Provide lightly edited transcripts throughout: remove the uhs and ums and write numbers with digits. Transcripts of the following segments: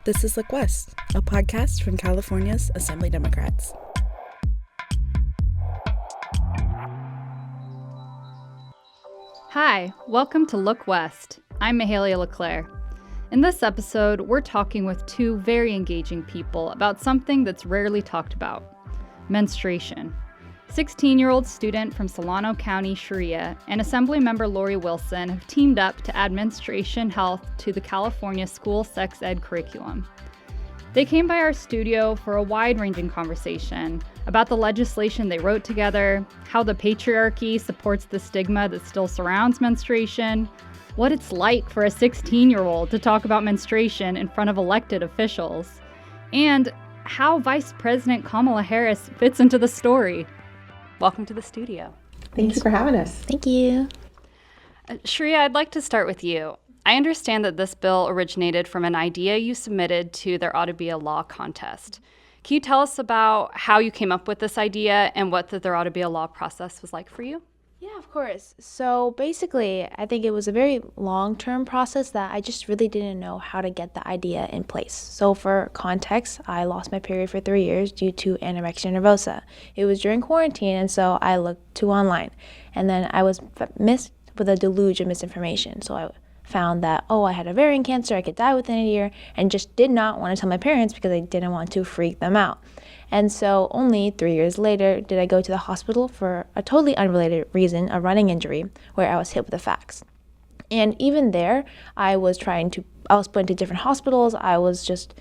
This is Look West, a podcast from California's Assembly Democrats. Hi, welcome to Look West. I'm Mahalia LeClaire. In this episode, we're talking with two very engaging people about something that's rarely talked about: menstruation. 16-year-old student from Solano County, Sriya, and Assemblymember Lori Wilson have teamed up to add menstruation health to the California school sex ed curriculum. They came by our studio for a wide-ranging conversation about the legislation they wrote together, how the patriarchy supports the stigma that still surrounds menstruation, what it's like for a 16-year-old to talk about menstruation in front of elected officials, and how Vice President Kamala Harris fits into the story. Welcome to the studio. Thanks for having us. Thank you. Sriya, I'd like to start with you. I understand that this bill originated from an idea you submitted to There Ought to Be a Law contest. Can you tell us about how you came up with this idea and what the There Ought to Be a Law process was like for you? Yeah, of course. So basically, I think it was a very long-term process that I just really didn't know how to get the idea in place. So for context, I lost my period for 3 years due to anorexia nervosa. It was during quarantine, and so I looked to online. And then I was missed with a deluge of misinformation. So I found that, I had ovarian cancer, I could die within a year, and just did not want to tell my parents because I didn't want to freak them out. And so only 3 years later did I go to the hospital for a totally unrelated reason, a running injury, where I was hit with a fax. And even there, I was put into different hospitals. I was just,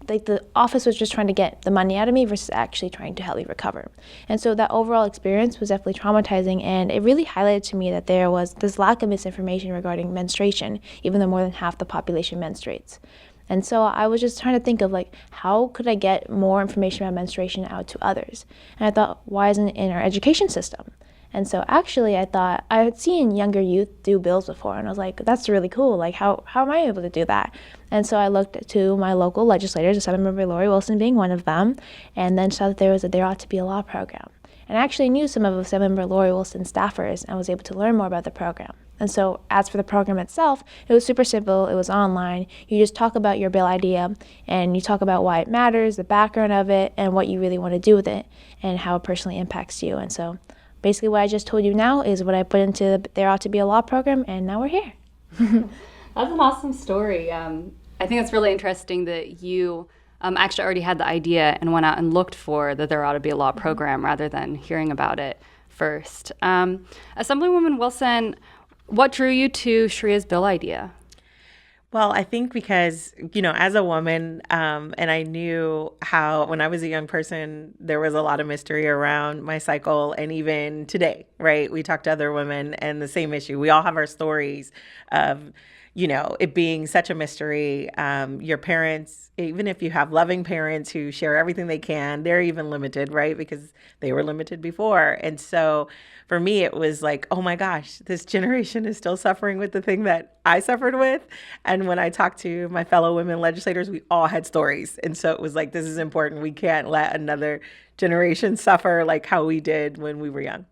the office was just trying to get the money out of me versus actually trying to help me recover. And so that overall experience was definitely traumatizing, and it really highlighted to me that there was this lack of misinformation regarding menstruation, even though more than half the population menstruates. And so I was just trying to think of how could I get more information about menstruation out to others? And I thought, why isn't it in our education system? And so actually I thought I had seen younger youth do bills before, and I was like, that's really cool. How am I able to do that? And so I looked to my local legislators, Assemblymember Lori Wilson being one of them, and then saw that there ought to be a law program. And I actually knew some of Assemblymember Lori Wilson's staffers and was able to learn more about the program. And so as for the program itself, it was super simple. It was online. You just talk about your bill idea, and you talk about why it matters, the background of it, and what you really want to do with it, and how it personally impacts you. And so basically what I just told you now is what I put into the There Ought to Be a Law program, and now we're here. That's an awesome story. I think it's really interesting that you actually already had the idea and went out and looked for the There Ought to Be a Law program rather than hearing about it first. Assemblywoman Wilson, what drew you to Sriya's bill idea? Well, I think because, as a woman, and I knew how when I was a young person, there was a lot of mystery around my cycle. And even today, right, we talk to other women and the same issue. We all have our stories of, it being such a mystery. Your parents, even if you have loving parents who share everything they can, they're even limited, right? Because they were limited before. And so for me, it was like, oh my gosh, this generation is still suffering with the thing that I suffered with. And when I talked to my fellow women legislators, we all had stories. And so it was like, this is important. We can't let another generation suffer like how we did when we were young.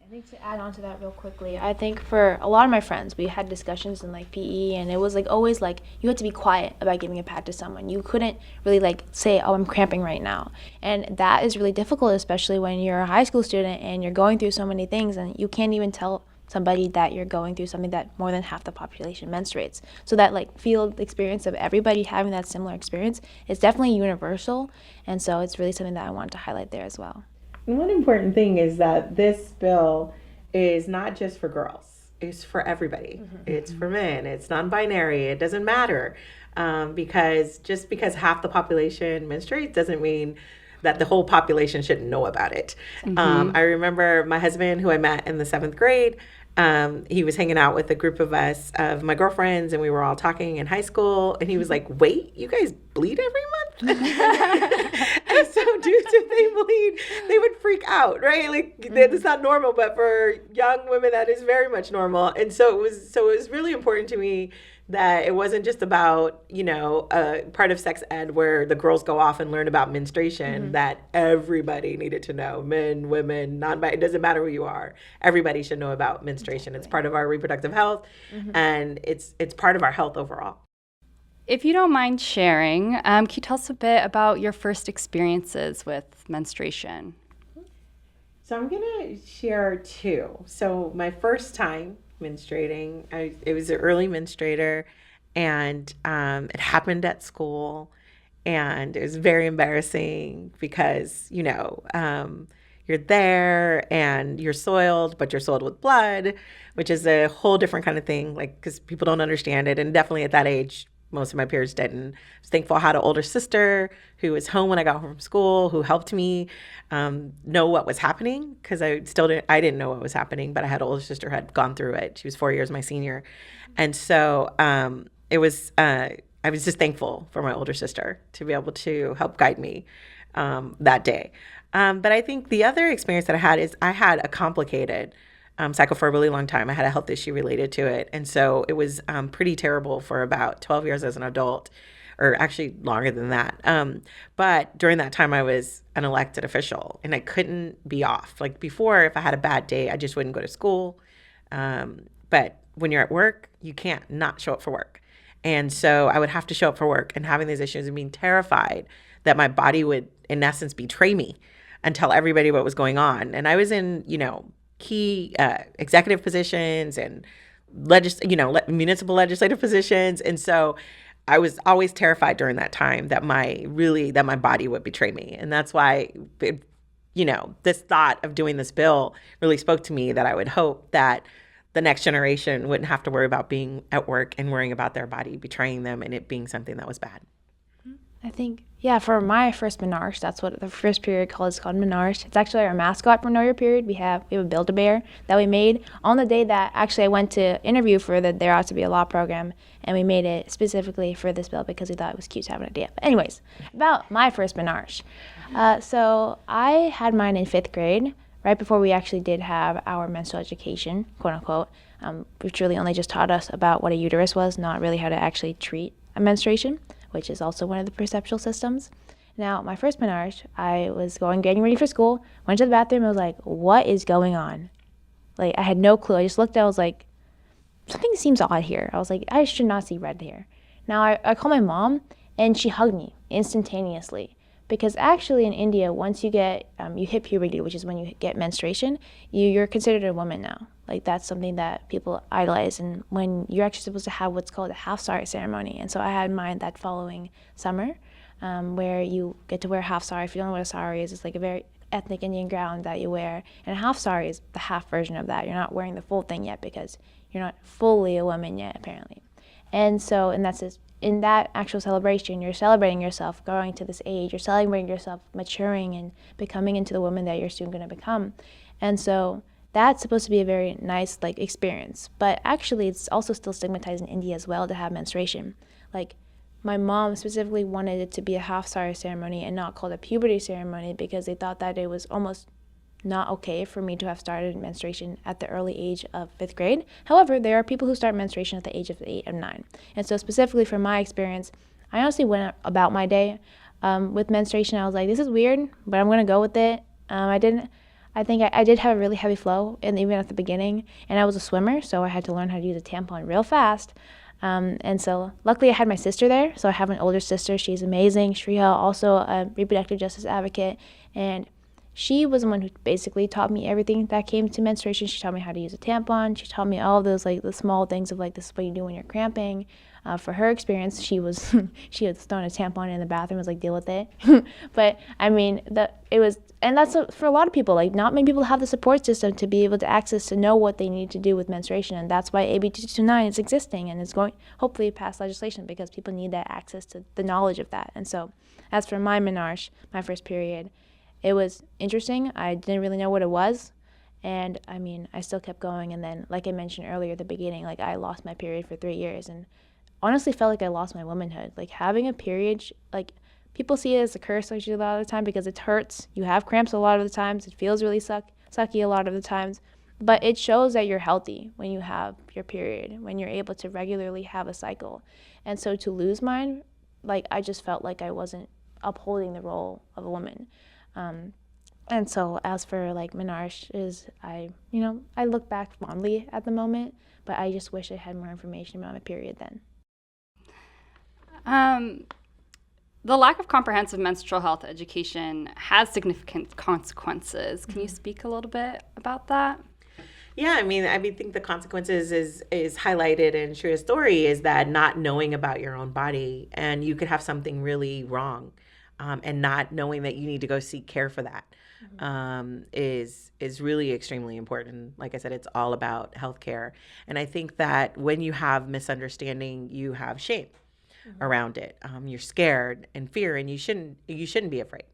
I think to add on to that real quickly, I think for a lot of my friends, we had discussions in PE, and it was always you had to be quiet about giving a pad to someone. You couldn't really say, I'm cramping right now. And that is really difficult, especially when you're a high school student and you're going through so many things, and you can't even tell somebody that you're going through something that more than half the population menstruates. So that field experience of everybody having that similar experience is definitely universal. And so it's really something that I wanted to highlight there as well. And one important thing is that this bill is not just for girls. It's for everybody. Mm-hmm. It's for men. It's non-binary. It doesn't matter. Because just because half the population menstruates doesn't mean that the whole population shouldn't know about it. Mm-hmm. I remember my husband, who I met in the 7th grade, he was hanging out with a group of us, of my girlfriends, and we were all talking in high school, and he was like, wait, you guys bleed every month? And so due to they bleed, they would freak out, right? That's not normal, but for young women, that is very much normal. And so it was really important to me that it wasn't just about, a part of sex ed where the girls go off and learn about menstruation, mm-hmm. that everybody needed to know, men, women, non-binary, it doesn't matter who you are. Everybody should know about menstruation. Exactly. It's part of our reproductive health, mm-hmm. and it's part of our health overall. If you don't mind sharing, can you tell us a bit about your first experiences with menstruation? So I'm going to share two. So my first time menstruating, it was an early menstruator, and it happened at school, and it was very embarrassing because, you're there and you're soiled, but you're soiled with blood, which is a whole different kind of thing, like, because people don't understand it. And definitely at that age, most of my peers didn't. I was thankful I had an older sister who was home when I got home from school, who helped me know what was happening, because I didn't know what was happening, but I had an older sister who had gone through it. She was 4 years my senior. And so I was just thankful for my older sister to be able to help guide me that day. But I think the other experience that I had is I had a complicated cycle for a really long time. I had a health issue related to it. And so it was pretty terrible for about 12 years as an adult, or actually longer than that. But during that time, I was an elected official and I couldn't be off. Like before, if I had a bad day, I just wouldn't go to school. But when you're at work, you can't not show up for work. And so I would have to show up for work and having these issues and being terrified that my body would, in essence, betray me and tell everybody what was going on. And I was in, key executive positions and municipal legislative positions. And so I was always terrified during that time that my body would betray me. And that's why, this thought of doing this bill really spoke to me, that I would hope that the next generation wouldn't have to worry about being at work and worrying about their body betraying them and it being something that was bad. I think, for my first menarche, that's what the first period is called menarche. It's actually our mascot for Know Your Period. We have a Build-A-Bear that we made on the day that actually I went to interview for the There Ought to Be a Law program, and we made it specifically for this bill because we thought it was cute to have an idea. But anyways, about my first menarche. So I had mine in 5th grade, right before we actually did have our menstrual education, quote unquote, which really only just taught us about what a uterus was, not really how to actually treat a menstruation, which is also one of the perceptual systems. Now, my first menarche, I was getting ready for school, went to the bathroom, and was like, what is going on? Like, I had no clue. I just looked at it, I was like, something seems odd here. I was like, I should not see red here. Now, I called my mom, and she hugged me instantaneously. Because actually in India, once you hit puberty, which is when you get menstruation, you're considered a woman now. Like that's something that people idolize. And when you're actually supposed to have what's called a half-sari ceremony. And so I had mine that following summer, where you get to wear a half-sari. If you don't know what a sari is, it's like a very ethnic Indian gown that you wear. And a half-sari is the half version of that. You're not wearing the full thing yet because you're not fully a woman yet, apparently. And so, in that actual celebration, you're celebrating yourself growing to this age. You're celebrating yourself maturing and becoming into the woman that you're soon going to become. And so that's supposed to be a very nice experience. But actually, it's also still stigmatized in India as well to have menstruation. Like my mom specifically wanted it to be a half-sari ceremony and not called a puberty ceremony because they thought that it was almost not okay for me to have started menstruation at the early age of 5th grade. However, there are people who start menstruation at the age of 8 and 9. And so specifically from my experience, I honestly went about my day with menstruation. I was like, this is weird, but I'm going to go with it. I think I did have a really heavy flow, and even at the beginning, and I was a swimmer, so I had to learn how to use a tampon real fast. And so luckily I had my sister there. So I have an older sister. She's amazing. Sriya, also a reproductive justice advocate. And she was the one who basically taught me everything that came to menstruation. She taught me how to use a tampon. She taught me all of those the small things of this is what you do when you're cramping. For her experience, she had thrown a tampon in the bathroom, was deal with it. But I mean, and that's for a lot of people. Not many people have the support system to be able to know what they need to do with menstruation, and that's why AB 229 is existing and is going hopefully pass legislation because people need that access to the knowledge of that. And so, as for my menarche, my first period, it was interesting. I didn't really know what it was. And I mean, I still kept going. And then, like I mentioned earlier at the beginning, I lost my period for 3 years and honestly felt like I lost my womanhood. Having a period, people see it as a curse a lot of the time because it hurts. You have cramps a lot of the times. It feels really sucky a lot of the times. But it shows that you're healthy when you have your period, when you're able to regularly have a cycle. And so to lose mine, I just felt like I wasn't upholding the role of a woman. And so as for menarche I look back fondly at the moment, but I just wish I had more information about my period then. The lack of comprehensive menstrual health education has significant consequences. Can you speak a little bit about that? Yeah, I think the consequences is highlighted in Shriya's story is that not knowing about your own body, and you could have something really wrong, and not knowing that you need to go seek care for that, is really extremely important. Like I said, it's all about healthcare, and I think that when you have misunderstanding, you have shame around it. You're scared and fear, and you shouldn't be afraid.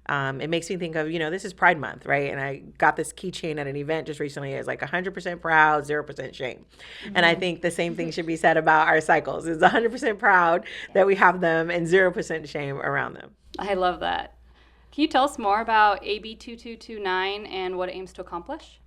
It makes me think of, this is Pride Month, right? And I got this keychain at an event just recently. It's like 100% proud, 0% shame. And I think the same thing should be said about our cycles. It's 100% proud that we have them and 0% shame around them. I love that. Can you tell us more about AB 2229 and what it aims to accomplish?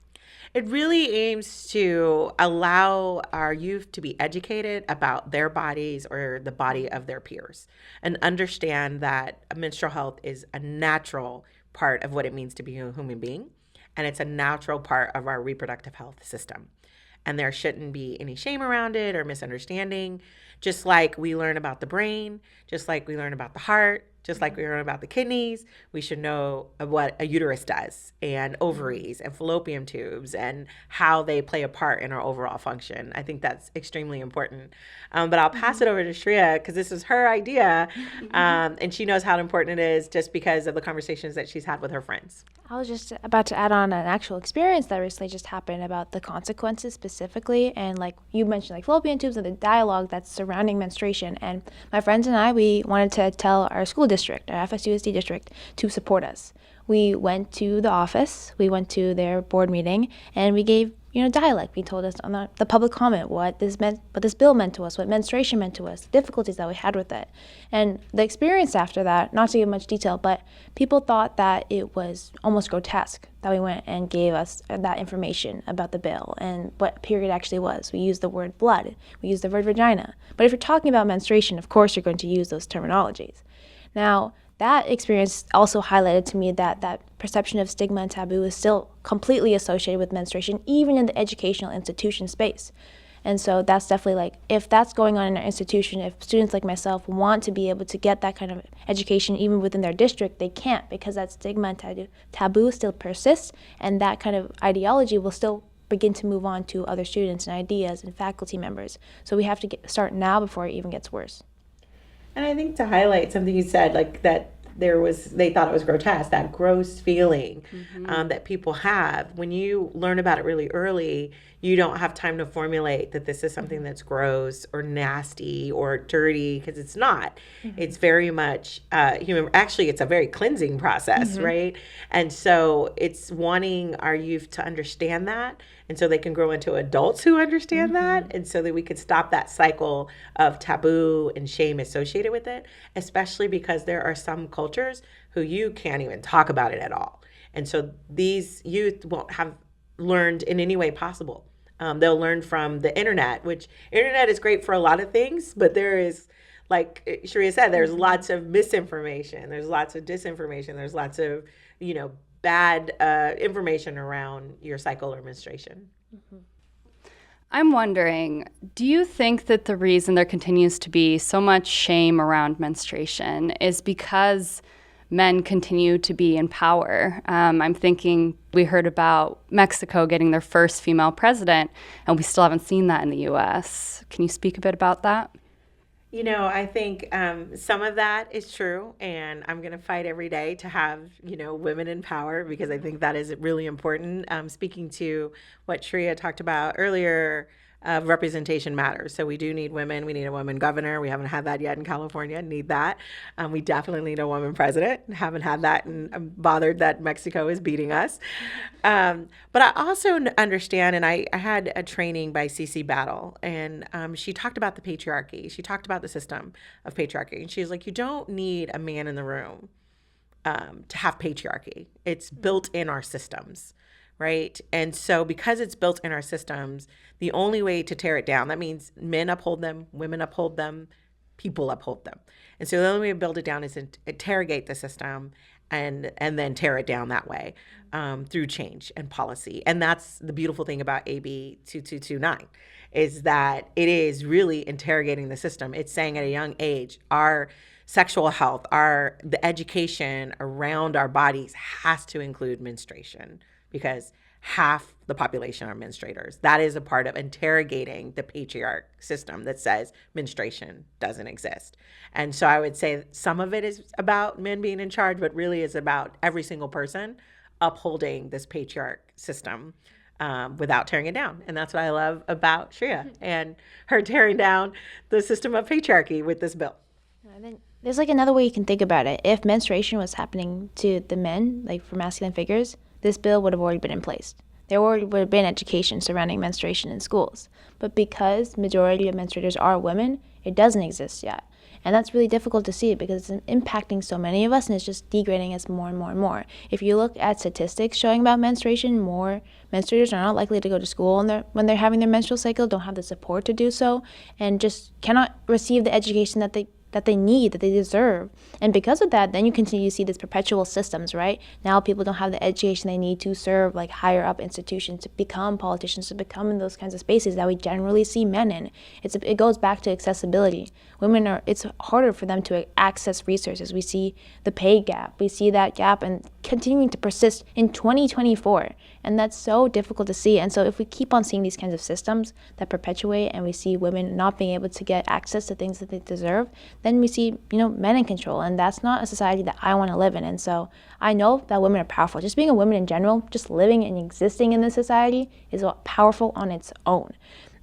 It really aims to allow our youth to be educated about their bodies or the body of their peers and understand that menstrual health is a natural part of what it means to be a human being, and it's a natural part of our reproductive health system. And there shouldn't be any shame around it or misunderstanding. Just like we learn about the brain, just like we learn about the heart, just like we learn about the kidneys, we should know what a uterus does and ovaries and fallopian tubes and how they play a part in our overall function. I think that's extremely important. But I'll pass it over to Sriya because this is her idea, and she knows how important it is just because of the conversations that she's had with her friends. I was just about to add on an actual experience that recently just happened about the consequences specifically. And like you mentioned, like fallopian tubes and the dialogue that's surrounding menstruation. And my friends and I, we wanted to tell our school district, our FSUSD district, to support us. We went to the office, we went to their board meeting, and we gave dialect. We told us on the public comment what this bill meant to us, what menstruation meant to us, the difficulties that we had with it. And the experience after that, not to give much detail, but people thought that it was almost grotesque that we went and gave us that information about the bill and what period actually was. We used the word blood, we used the word vagina. But if you're talking about menstruation, of course you're going to use those terminologies. Now, that experience also highlighted to me that perception of stigma and taboo is still completely associated with menstruation, even in the educational institution space. And so that's definitely if that's going on in our institution, if students like myself want to be able to get that kind of education even within their district, they can't because that stigma and taboo still persists, and that kind of ideology will still begin to move on to other students and ideas and faculty members. So we have to start now before it even gets worse. And I think to highlight something you said, like that they thought it was grotesque, that gross feeling that people have. When you learn about it really early, you don't have time to formulate that this is something that's gross or nasty or dirty, because it's not. It's very much human. Actually, it's a very cleansing process, right? And so it's wanting our youth to understand that, and so they can grow into adults who understand that, and so that we could stop that cycle of taboo and shame associated with it, especially because there are some cultures who you can't even talk about it at all. And so these youth won't have learned in any way possible. They'll learn from the internet, which internet is great for a lot of things, but there is, like Sriya said, there's lots of misinformation, there's lots of disinformation, there's lots of, bad information around your cycle or menstruation. I'm wondering, do you think that the reason there continues to be so much shame around menstruation is because men continue to be in power? I'm thinking we heard about Mexico getting their first female president, and we still haven't seen that in the U.S. Can you speak a bit about that? I think some of that is true, and I'm going to fight every day to have, women in power, because I think that is really important. Speaking to what Sriya talked about earlier, representation matters. So we do need women. We need a woman governor. We haven't had that yet in California. Need that. We definitely need a woman president. Haven't had that, and I'm bothered that Mexico is beating us. But I also understand, and I had a training by CC Battle, and she talked about the patriarchy. She talked about the system of patriarchy. And she's like, you don't need a man in the room to have patriarchy. It's built in our systems. Right? And so because it's built in our systems, the only way to tear it down, that means men uphold them, women uphold them, people uphold them. And so the only way to build it down is to interrogate the system and then tear it down that way through change and policy. And that's the beautiful thing about AB 2229 is that it is really interrogating the system. It's saying at a young age, our sexual health, the education around our bodies has to include menstruation because half the population are menstruators. That is a part of interrogating the patriarch system that says menstruation doesn't exist. And so I would say some of it is about men being in charge, but really is about every single person upholding this patriarch system without tearing it down. And that's what I love about Sriya and her tearing down the system of patriarchy with this bill. I think there's like another way you can think about it. If menstruation was happening to the men, like for masculine figures, this bill would have already been in place. There already would have been education surrounding menstruation in schools. But because majority of menstruators are women, it doesn't exist yet. And that's really difficult to see because it's impacting so many of us and it's just degrading us more and more and more. If you look at statistics showing about menstruation, more menstruators are not likely to go to school when they're having their menstrual cycle, don't have the support to do so, and just cannot receive the education that they need, that they deserve. And because of that, then you continue to see these perpetual systems, right? Now people don't have the education they need to serve like higher up institutions, to become politicians, to become in those kinds of spaces that we generally see men in. It goes back to accessibility. It's harder for them to access resources. We see the pay gap. We see that gap and continuing to persist in 2024. And that's so difficult to see. And so if we keep on seeing these kinds of systems that perpetuate and we see women not being able to get access to things that they deserve, then we see, men in control. And that's not a society that I want to live in. And so I know that women are powerful. Just being a woman in general, just living and existing in this society is powerful on its own.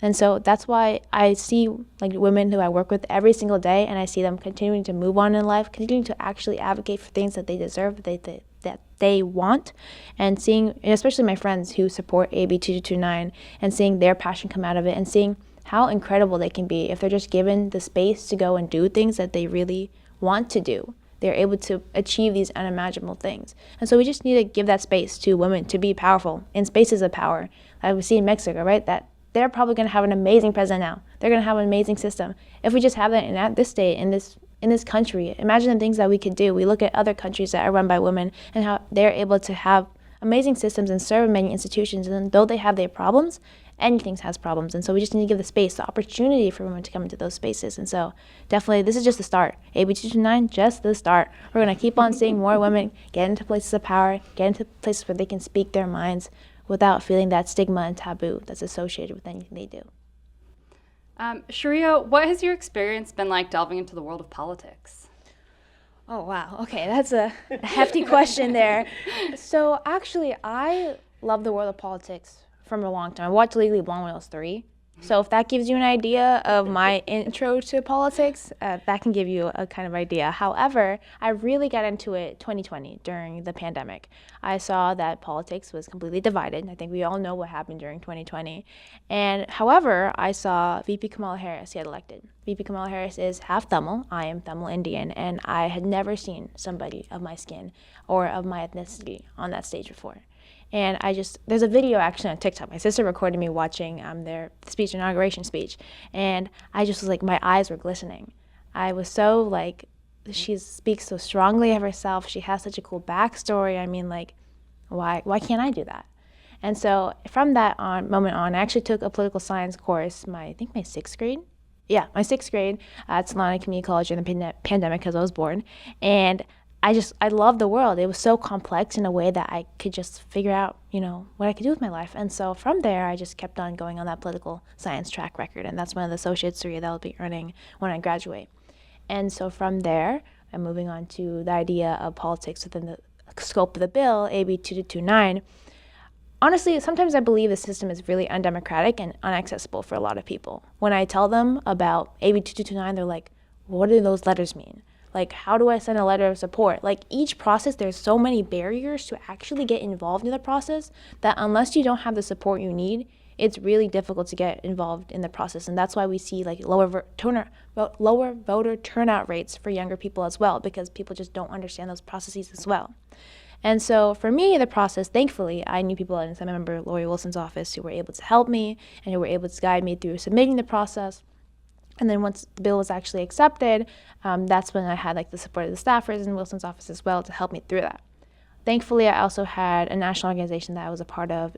And so that's why I see like women who I work with every single day, and I see them continuing to move on in life, continuing to actually advocate for things that they deserve, that they want, and seeing, especially my friends who support AB 2229, and seeing their passion come out of it, and seeing how incredible they can be if they're just given the space to go and do things that they really want to do. They're able to achieve these unimaginable things. And so we just need to give that space to women to be powerful in spaces of power. Like we see in Mexico, right? That they're probably going to have an amazing president now. They're going to have an amazing system. If we just have that in this state, in this country, imagine the things that we could do. We look at other countries that are run by women and how they're able to have amazing systems and serve many institutions. And though they have their problems, anything has problems. And so we just need to give the space, the opportunity for women to come into those spaces. And so definitely this is just the start. AB 229, just the start. We're going to keep on seeing more women get into places of power, get into places where they can speak their minds without feeling that stigma and taboo that's associated with anything they do. Sriya, what has your experience been like delving into the world of politics? Oh, wow. Okay, that's a hefty question there. So actually, I love the world of politics from a long time. I watched Legally Blonde when I was 3. So if that gives you an idea of my intro to politics, that can give you a kind of idea. However, I really got into it 2020 during the pandemic. I saw that politics was completely divided. I think we all know what happened during 2020. And however, I saw VP Kamala Harris get elected. VP Kamala Harris is half Tamil. I am Tamil Indian, and I had never seen somebody of my skin or of my ethnicity on that stage before. And there's a video actually on TikTok. My sister recorded me watching their inauguration speech. And I just was like, my eyes were glistening. I was so like, she speaks so strongly of herself. She has such a cool backstory. I mean, like, why can't I do that? And so from that moment on, I actually took a political science course, my 6th grade. Yeah, my 6th grade at Solana Community College during the pandemic because I was born. And I love the world. It was so complex in a way that I could just figure out, what I could do with my life. And so from there, I just kept on going on that political science track record. And that's one of the associate's degree that I'll be earning when I graduate. And so from there, I'm moving on to the idea of politics within the scope of the bill, AB 2229. Honestly, sometimes I believe the system is really undemocratic and inaccessible for a lot of people. When I tell them about AB 2229, they're like, what do those letters mean? Like, how do I send a letter of support? Like, each process, there's so many barriers to actually get involved in the process that unless you don't have the support you need, it's really difficult to get involved in the process. And that's why we see like lower voter turnout rates for younger people as well, because people just don't understand those processes as well. And so for me, the process, thankfully, I knew people at Assemblymember Lori Wilson's office who were able to help me and who were able to guide me through submitting the process. And then once the bill was actually accepted, that's when I had like the support of the staffers in Wilson's office as well to help me through that. Thankfully, I also had a national organization that I was a part of,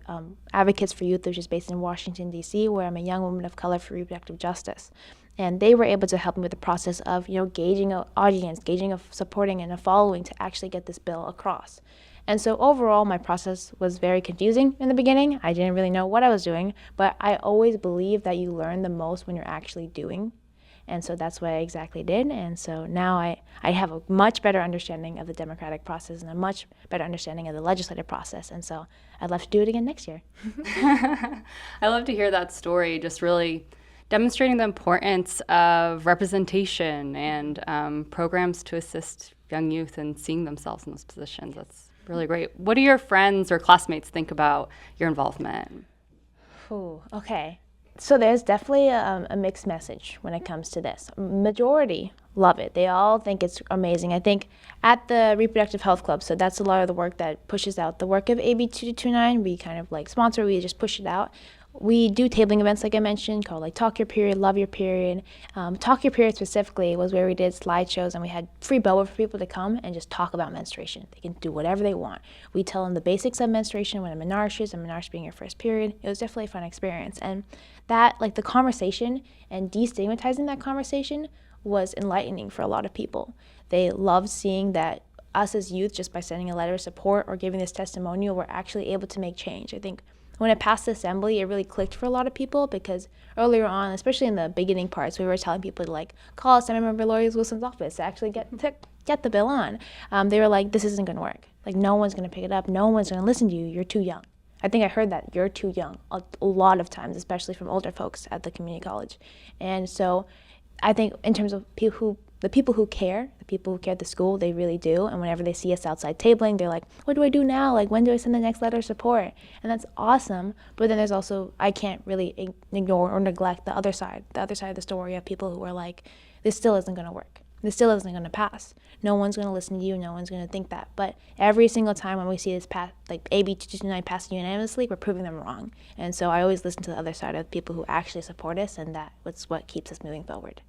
Advocates for Youth, which is based in Washington, D.C., where I'm a young woman of color for reproductive justice. And they were able to help me with the process of, gauging an audience, gauging a supporting and a following to actually get this bill across. And so overall, my process was very confusing in the beginning. I didn't really know what I was doing, but I always believe that you learn the most when you're actually doing. And so that's what I exactly did. And so now I have a much better understanding of the democratic process and a much better understanding of the legislative process. And so I'd love to do it again next year. I love to hear that story, just really demonstrating the importance of representation and programs to assist young youth in seeing themselves in those positions. That's really great. What do your friends or classmates think about your involvement? Ooh, okay. So there's definitely a mixed message when it comes to this. Majority love it. They all think it's amazing. I think at the Reproductive Health Club, so that's a lot of the work that pushes out the work of AB 2229. We kind of like sponsor, we just push it out. We do tabling events, like I mentioned, called like Talk Your Period, Love Your Period. Talk Your Period specifically was where we did slideshows and we had free boba for people to come and just talk about menstruation. They can do whatever they want. We tell them the basics of menstruation, what a menarche is, and menarche being your first period. It was definitely a fun experience. And that, like the conversation and destigmatizing that conversation was enlightening for a lot of people. They loved seeing that us as youth, just by sending a letter of support or giving this testimonial, we're actually able to make change. I think when it passed the assembly, it really clicked for a lot of people because earlier on, especially in the beginning parts, we were telling people to like call Assemblymember Lori Wilson's office to actually get the bill on. They were like, this isn't going to work. Like, no one's going to pick it up. No one's going to listen to you. You're too young. I think I heard that, you're too young, a lot of times, especially from older folks at the community college. And so I think in terms of the people who care at the school, they really do. And whenever they see us outside tabling, they're like, what do I do now? Like, when do I send the next letter of support? And that's awesome. But then there's also, I can't really ignore or neglect the other side of the story of people who are like, this still isn't going to work. This still isn't going to pass. No one's going to listen to you. No one's going to think that. But every single time when we see this pass, like AB 2229 pass unanimously, we're proving them wrong. And so I always listen to the other side of people who actually support us, and that's what keeps us moving forward.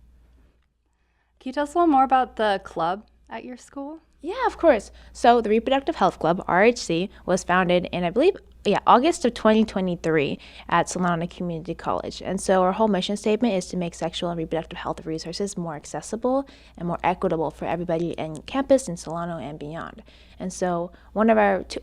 Can you tell us a little more about the club at your school? Yeah, of course. So the Reproductive Health Club, RHC, was founded in, I believe, August of 2023 at Solano Community College. And so our whole mission statement is to make sexual and reproductive health resources more accessible and more equitable for everybody in campus, in Solano, and beyond. And so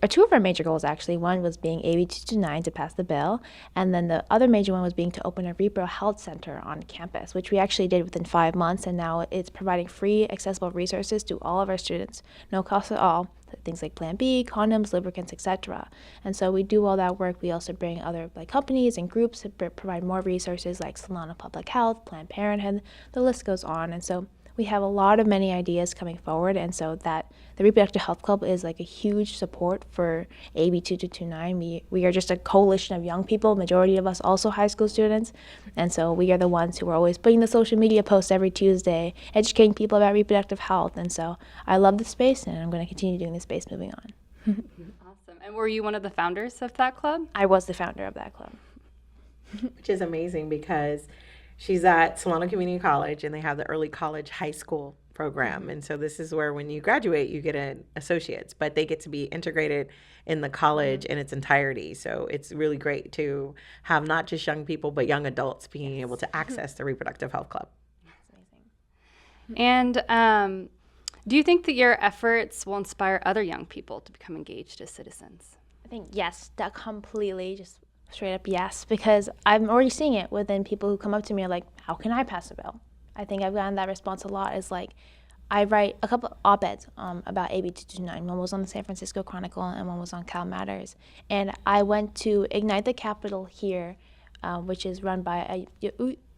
two of our major goals, actually, one was being AB 229 to pass the bill, and then the other major one was being to open a repro health center on campus, which we actually did within 5 months, and now it's providing free, accessible resources to all of our students, no cost at all, things like Plan B, condoms, lubricants, etc. And so we do all that work. We also bring other companies and groups to provide more resources like Solano Public Health, Planned Parenthood, the list goes on. And so we have a lot of many ideas coming forward, and so that the Reproductive Health Club is like a huge support for AB 2229. We are just a coalition of young people, majority of us also high school students, and so we are the ones who are always putting the social media posts every Tuesday, educating people about reproductive health, and so I love this space, and I'm going to continue doing this space moving on. Awesome. And were you one of the founders of that club? I was the founder of that club. Which is amazing because she's at Solano Community College and they have the early college high school program. And so this is where when you graduate, you get an associate's, but they get to be integrated in the college in its entirety. So it's really great to have not just young people, but young adults being able to access the Reproductive Health Club. That's amazing. And do you think that your efforts will inspire other young people to become engaged as citizens? I think yes, that completely, just straight up yes, because I'm already seeing it within people who come up to me like, how can I pass a bill? I think I've gotten that response a lot. Is like, I write a couple of op-eds about AB 229. One was on the San Francisco Chronicle and one was on Cal Matters. And I went to Ignite the Capital here, which is run by a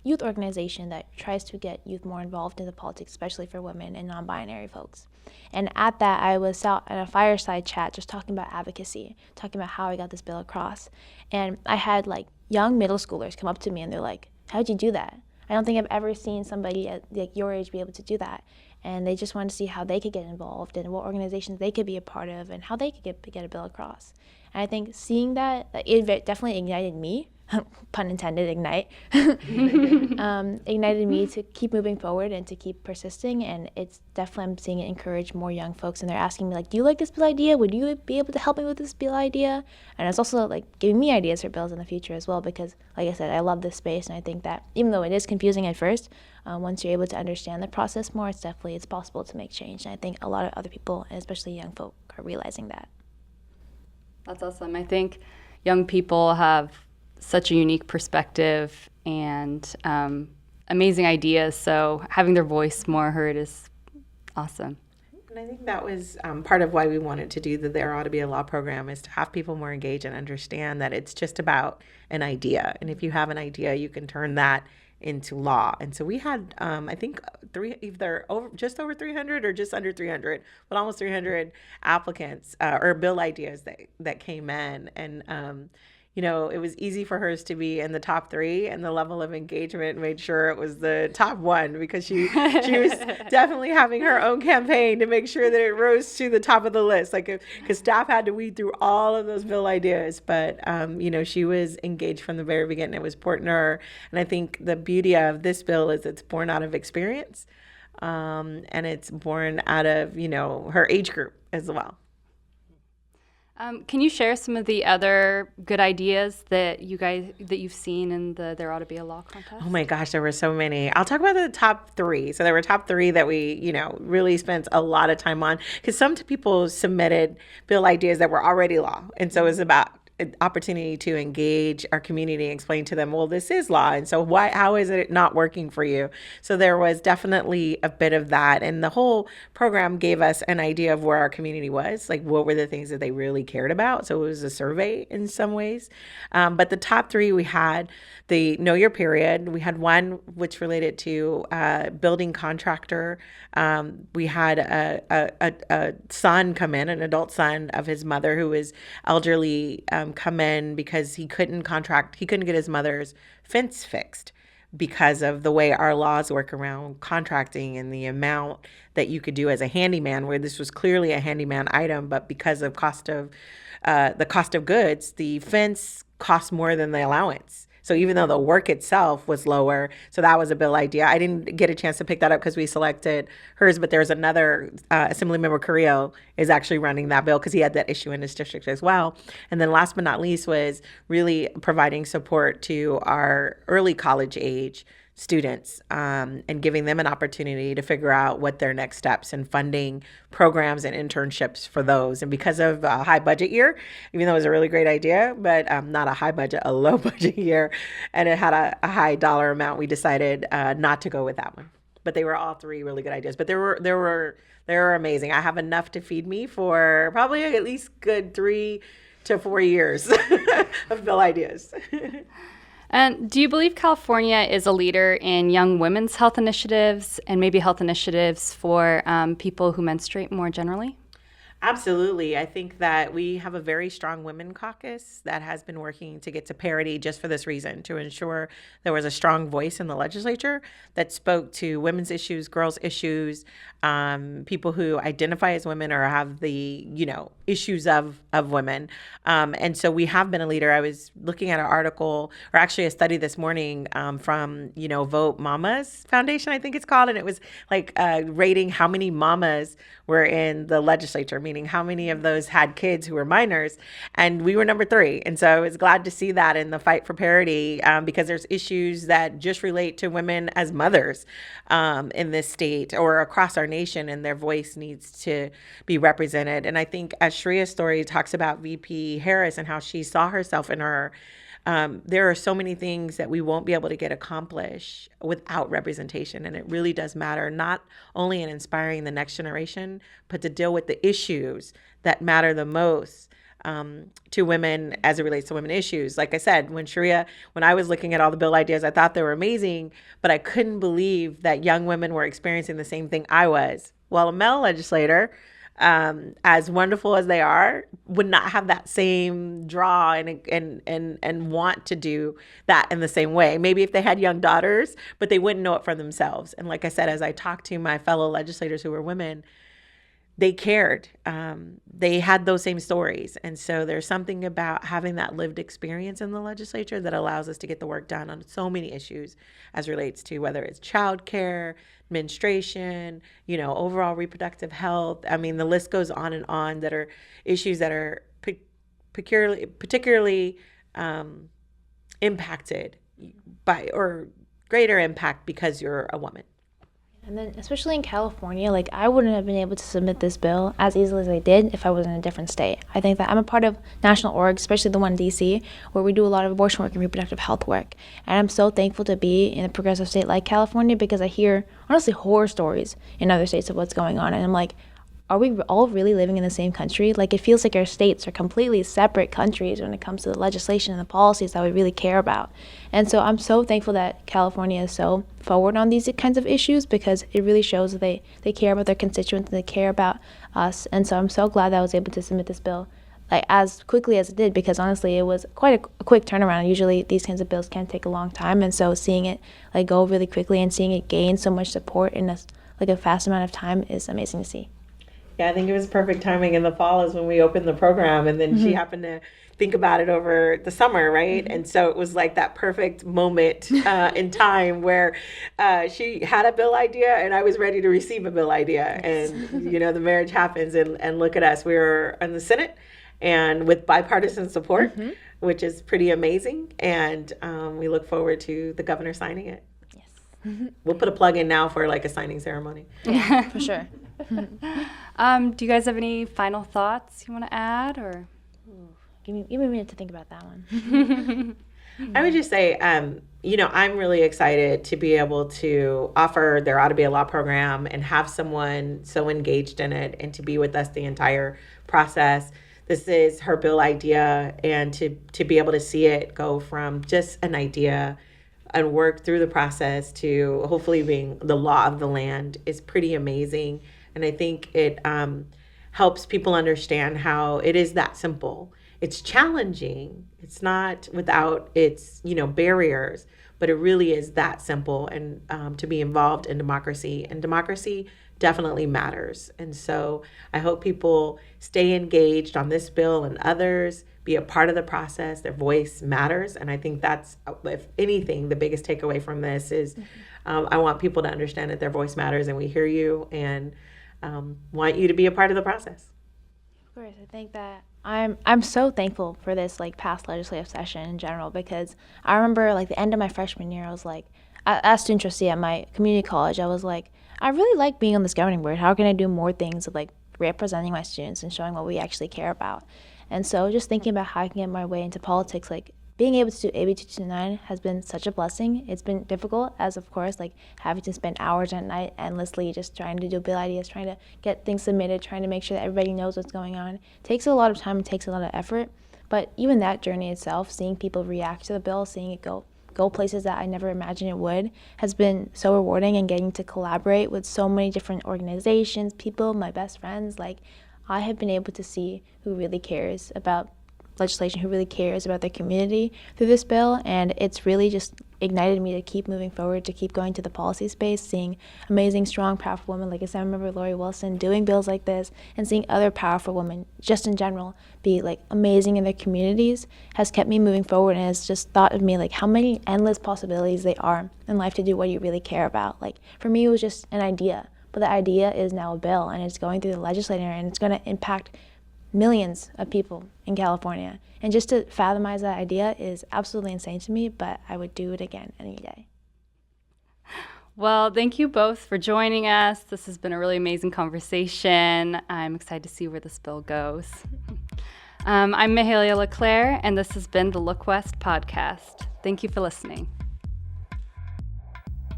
youth organization that tries to get youth more involved in the politics, especially for women and non-binary folks. And at that, I was out in a fireside chat just talking about advocacy, talking about how I got this bill across. And I had young middle schoolers come up to me and they're like, how'd you do that? I don't think I've ever seen somebody at your age be able to do that. And they just wanted to see how they could get involved and what organizations they could be a part of and how they could get a bill across. And I think seeing that, definitely ignited me, pun intended, ignite, ignited me to keep moving forward and to keep persisting. And it's definitely, I'm seeing it encourage more young folks, and they're asking me like, do you like this bill idea? Would you be able to help me with this bill idea? And it's also like giving me ideas for bills in the future as well, because like I said, I love this space, and I think that even though it is confusing at first, once you're able to understand the process more, it's possible to make change. And I think a lot of other people, and especially young folk, are realizing that. That's awesome. I think young people have such a unique perspective and amazing ideas. So having their voice more heard is awesome. And I think that was part of why we wanted to do the There Ought to Be a Law program, is to have people more engaged and understand that it's just about an idea. And if you have an idea, you can turn that into law. And so we had, I think, just over 300 or just under 300, but almost 300 applicants or bill ideas that came in. And it was easy for hers to be in the top 3, and the level of engagement made sure it was the top 1, because she was definitely having her own campaign to make sure that it rose to the top of the list. Because staff had to weed through all of those bill ideas, but she was engaged from the very beginning. It was important to her, and I think the beauty of this bill is it's born out of experience, and it's born out of her age group as well. Can you share some of the other good ideas that you've seen in the There Ought to Be a Law contest? Oh my gosh, there were so many. I'll talk about the top 3. So there were top 3 that we, really spent a lot of time on, because some people submitted bill ideas that were already law. And so it was about an opportunity to engage our community and explain to them, well, this is law, and so how is it not working for you? So there was definitely a bit of that, and the whole program gave us an idea of where our community was, like what were the things that they really cared about. So it was a survey in some ways, but the top 3, we had the Know Your Period. We had one which related to building contractor. We had a son come in, an adult son of his mother who was elderly, come in because he couldn't get his mother's fence fixed because of the way our laws work around contracting and the amount that you could do as a handyman, where this was clearly a handyman item, but because of the cost of goods, the fence cost more than the allowance. So even though the work itself was lower, so that was a bill idea. I didn't get a chance to pick that up because we selected hers, but there's another Assemblymember Carrillo is actually running that bill because he had that issue in his district as well. And then last but not least was really providing support to our early college age students and giving them an opportunity to figure out what their next steps and funding programs and internships for those. And because of a high budget year, even though it was a really great idea, but not a high budget, a low budget year, and it had a high dollar amount, we decided not to go with that one. But they were all 3 really good ideas. But they were amazing. I have enough to feed me for probably at least good 3 to 4 years of bill ideas. And do you believe California is a leader in young women's health initiatives and maybe health initiatives for people who menstruate more generally? Absolutely. I think that we have a very strong women caucus that has been working to get to parity just for this reason, to ensure there was a strong voice in the legislature that spoke to women's issues, girls' issues, people who identify as women or have the, issues of women. And so we have been a leader. I was looking at an article, or actually a study this morning from, Vote Mamas Foundation, I think it's called. And it was like rating how many mamas were in the legislature, meaning how many of those had kids who were minors. And we were number 3. And so I was glad to see that in the fight for parity, because there's issues that just relate to women as mothers in this state or across our nation, and their voice needs to be represented. And I think as Sriya's story talks about VP Harris and how she saw herself in her, there are so many things that we won't be able to get accomplished without representation. And it really does matter, not only in inspiring the next generation, but to deal with the issues that matter the most to women as it relates to women issues. Like I said, when I was looking at all the bill ideas, I thought they were amazing, but I couldn't believe that young women were experiencing the same thing I was. Well, a male legislator, as wonderful as they are, would not have that same draw and want to do that in the same way. Maybe if they had young daughters, but they wouldn't know it for themselves. And like I said, as I talked to my fellow legislators who were women, they cared. They had those same stories. And so there's something about having that lived experience in the legislature that allows us to get the work done on so many issues as relates to whether it's childcare, menstruation, overall reproductive health. I mean, the list goes on that are issues that are particularly impacted by or greater impact because you're a woman. And then, especially in California, like I wouldn't have been able to submit this bill as easily as I did if I was in a different state. I think that I'm a part of national orgs, especially the one in DC, where we do a lot of abortion work and reproductive health work. And I'm so thankful to be in a progressive state like California because I hear, honestly, horror stories in other states of what's going on. And I'm like, are we all really living in the same country? Like, it feels like our states are completely separate countries when it comes to the legislation and the policies that we really care about. And so I'm so thankful that California is so forward on these kinds of issues because it really shows that they care about their constituents and they care about us. And so I'm so glad that I was able to submit this bill like as quickly as it did because honestly it was quite a quick turnaround. Usually these kinds of bills can take a long time, and so seeing it like go really quickly and seeing it gain so much support in a fast amount of time is amazing to see. Yeah, I think it was perfect timing in the fall is when we opened the program, and then she happened to think about it over the summer, right? And so it was like that perfect moment in time where she had a bill idea and I was ready to receive a bill idea. And, the marriage happens and look at us. We were in the Senate and with bipartisan support, which is pretty amazing. And we look forward to the governor signing it. Yes. We'll put a plug in now for like a signing ceremony. Yeah, for sure. Do you guys have any final thoughts you want to add, or? Give me a minute to think about that one. I would just say, I'm really excited to be able to offer There Ought to Be a Law program and have someone so engaged in it and to be with us the entire process. This is her bill idea, and to be able to see it go from just an idea and work through the process to hopefully being the law of the land is pretty amazing. And I think it helps people understand how it is that simple. It's challenging. It's not without its, barriers, but it really is that simple. And to be involved in democracy, and democracy definitely matters. And so I hope people stay engaged on this bill and others, be a part of the process. Their voice matters. And I think that's, if anything, the biggest takeaway from this is I want people to understand that their voice matters and we hear you and want you to be a part of the process. Of course, I think that I'm so thankful for this past legislative session in general because I remember the end of my freshman year, I was as student trustee at my community college, I was I really like being on this governing board. How can I do more things of representing my students and showing what we actually care about? And so just thinking about how I can get my way into politics, being able to do AB 229 has been such a blessing. It's been difficult as, of course, having to spend hours at night endlessly just trying to do bill ideas, trying to get things submitted, trying to make sure that everybody knows what's going on. It takes a lot of time, it takes a lot of effort. But even that journey itself, seeing people react to the bill, seeing it go places that I never imagined it would, has been so rewarding, and getting to collaborate with so many different organizations, people, my best friends. I have been able to see who really cares about legislation, who really cares about their community through this bill, and it's really just ignited me to keep moving forward, to keep going to the policy space, seeing amazing, strong, powerful women like Assemblymember Lori Wilson doing bills like this, and seeing other powerful women just in general be amazing in their communities has kept me moving forward, and has just thought of me how many endless possibilities there are in life to do what you really care about. For me, it was just an idea, but the idea is now a bill, and it's going through the legislature, and it's going to impact millions of people in California. And just to fathomize that idea is absolutely insane to me, but I would do it again any day. Well, thank you both for joining us. This has been a really amazing conversation. I'm excited to see where this bill goes. I'm Mahalia LeClaire, and this has been the Look West podcast. Thank you for listening.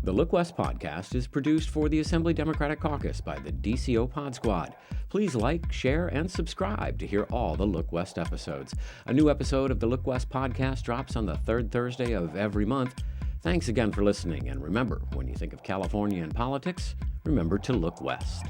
The Look West podcast is produced for the Assembly Democratic Caucus by the DCO Pod Squad. Please like, share, and subscribe to hear all the Look West episodes. A new episode of the Look West podcast drops on the third Thursday of every month. Thanks again for listening, and remember, when you think of California and politics, remember to look west.